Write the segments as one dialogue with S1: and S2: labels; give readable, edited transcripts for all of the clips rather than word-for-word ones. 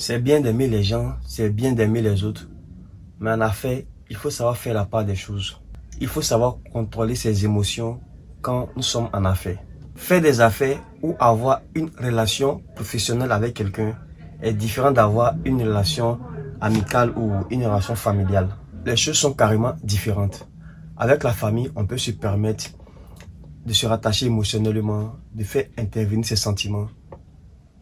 S1: C'est bien d'aimer les gens, c'est bien d'aimer les autres. Mais en affaires, il faut savoir faire la part des choses. Il faut savoir contrôler ses émotions quand nous sommes en affaires. Faire des affaires ou avoir une relation professionnelle avec quelqu'un est différent d'avoir une relation amicale ou une relation familiale. Les choses sont carrément différentes. Avec la famille, on peut se permettre de se rattacher émotionnellement, de faire intervenir ses sentiments.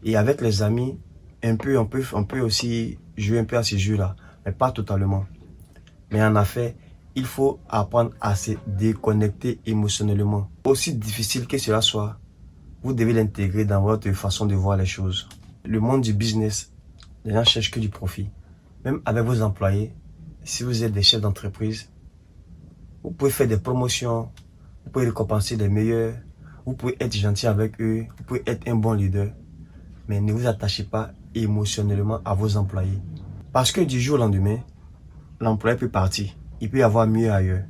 S1: Et avec les amis, on peut aussi jouer un peu à ces jeux-là, mais pas totalement. Mais en affaires, il faut apprendre à se déconnecter émotionnellement. Aussi difficile que cela soit, vous devez l'intégrer dans votre façon de voir les choses. Le monde du business, les gens cherchent que du profit. Même avec vos employés, si vous êtes des chefs d'entreprise, vous pouvez faire des promotions, vous pouvez récompenser les meilleurs, vous pouvez être gentil avec eux, vous pouvez être un bon leader. Mais ne vous attachez pas émotionnellement à vos employés. Parce que du jour au lendemain, l'employé peut partir. Il peut y avoir mieux ailleurs.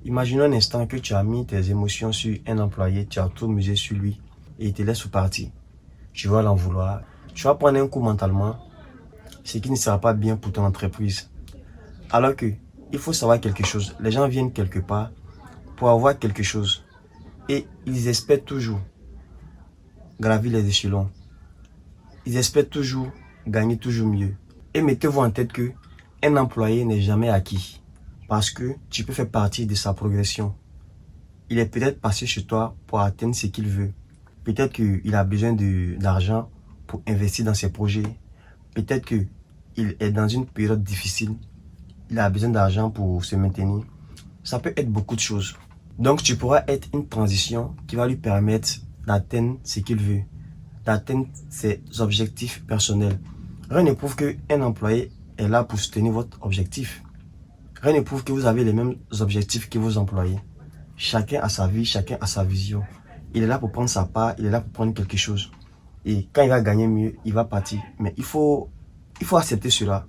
S1: Imaginons un instant que tu as mis tes émotions sur un employé, tu as tout misé sur lui et il te laisse partir. Tu vas l'en vouloir. Tu vas prendre un coup mentalement, ce qui ne sera pas bien pour ton entreprise. Alors que, il faut savoir quelque chose. Les gens viennent quelque part pour avoir quelque chose. Et ils espèrent toujours gravir les échelons. Ils espèrent toujours gagner toujours mieux. Et mettez-vous en tête que un employé n'est jamais acquis. Parce que tu peux faire partie de sa progression. Il est peut-être passé chez toi pour atteindre ce qu'il veut. Peut-être qu'il a besoin d'argent pour investir dans ses projets. Peut-être qu'il est dans une période difficile. Il a besoin d'argent pour se maintenir. Ça peut être beaucoup de choses. Donc tu pourras être une transition qui va lui permettre d'atteindre ce qu'il veut. D'atteindre ses objectifs personnels. Rien ne prouve qu'un employé est là pour soutenir votre objectif. Rien ne prouve que vous avez les mêmes objectifs que vos employés. Chacun a sa vie, chacun a sa vision. Il est là pour prendre sa part, il est là pour prendre quelque chose. Et quand il va gagner mieux, il va partir. Mais il faut accepter cela.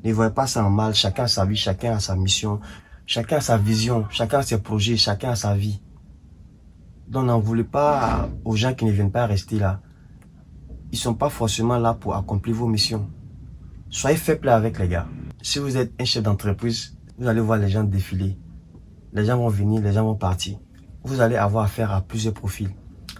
S1: Ne voyez pas ça en mal. Chacun a sa vie, chacun a sa mission. Chacun a sa vision, chacun a ses projets, chacun a sa vie. Donc n'en voulez pas aux gens qui ne viennent pas rester là. Ils ne sont pas forcément là pour accomplir vos missions. Soyez fair play avec les gars. Si vous êtes un chef d'entreprise, vous allez voir les gens défiler. Les gens vont venir, les gens vont partir. Vous allez avoir affaire à plusieurs profils.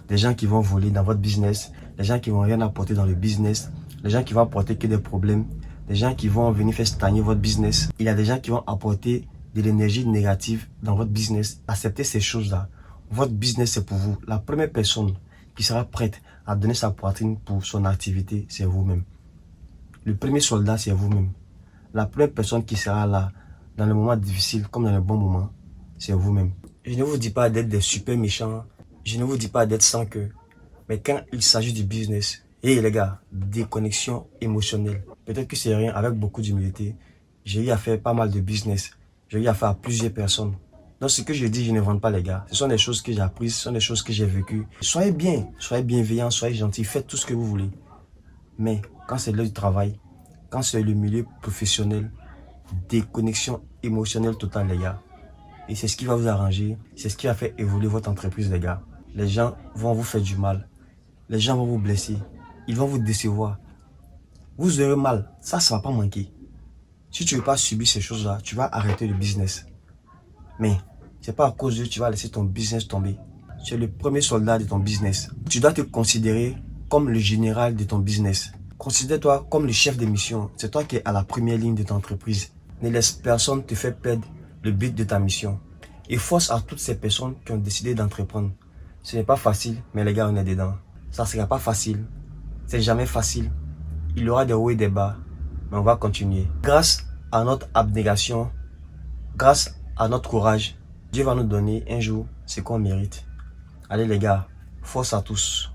S1: Des gens qui vont voler dans votre business, des gens qui vont rien apporter dans le business, des gens qui vont apporter que des problèmes, des gens qui vont venir faire stagner votre business. Il y a des gens qui vont apporter de l'énergie négative dans votre business. Acceptez ces choses-là. Votre business, c'est pour vous. La première personne qui sera prête à donner sa poitrine pour son activité, c'est vous-même. Le premier soldat, c'est vous-même. La première personne qui sera là, dans le moment difficile comme dans le bon moment, c'est vous-même. Je ne vous dis pas d'être des super méchants. Je ne vous dis pas d'être sans cœur. Mais quand il s'agit du business, et les gars, déconnexion émotionnelle. Peut-être que c'est rien, avec beaucoup d'humilité. J'ai eu à faire pas mal de business. J'ai eu à faire à plusieurs personnes. Donc ce que je dis, je ne vante pas les gars. Ce sont des choses que j'ai apprises, ce sont des choses que j'ai vécues. Soyez bien, soyez bienveillants, soyez gentils, faites tout ce que vous voulez. Mais quand c'est l'heure du travail, quand c'est le milieu professionnel, déconnexion émotionnelle totale les gars. Et c'est ce qui va vous arranger, c'est ce qui va faire évoluer votre entreprise les gars. Les gens vont vous faire du mal, les gens vont vous blesser, ils vont vous décevoir. Vous aurez mal, ça ne va pas manquer. Si tu ne veux pas subir ces choses-là, tu vas arrêter le business. Mais ce n'est pas à cause de tu vas laisser ton business tomber. Tu es le premier soldat de ton business. Tu dois te considérer comme le général de ton business. Considère-toi comme le chef de mission. C'est toi qui es à la première ligne de ton entreprise. Ne laisse personne te faire perdre le but de ta mission. Et force à toutes ces personnes qui ont décidé d'entreprendre. Ce n'est pas facile, mais les gars, on est dedans. Ça ne sera pas facile. C'est jamais facile. Il y aura des hauts et des bas, mais on va continuer. Grâce à notre abnégation, grâce à notre courage, Dieu va nous donner un jour ce qu'on mérite. Allez les gars, force à tous.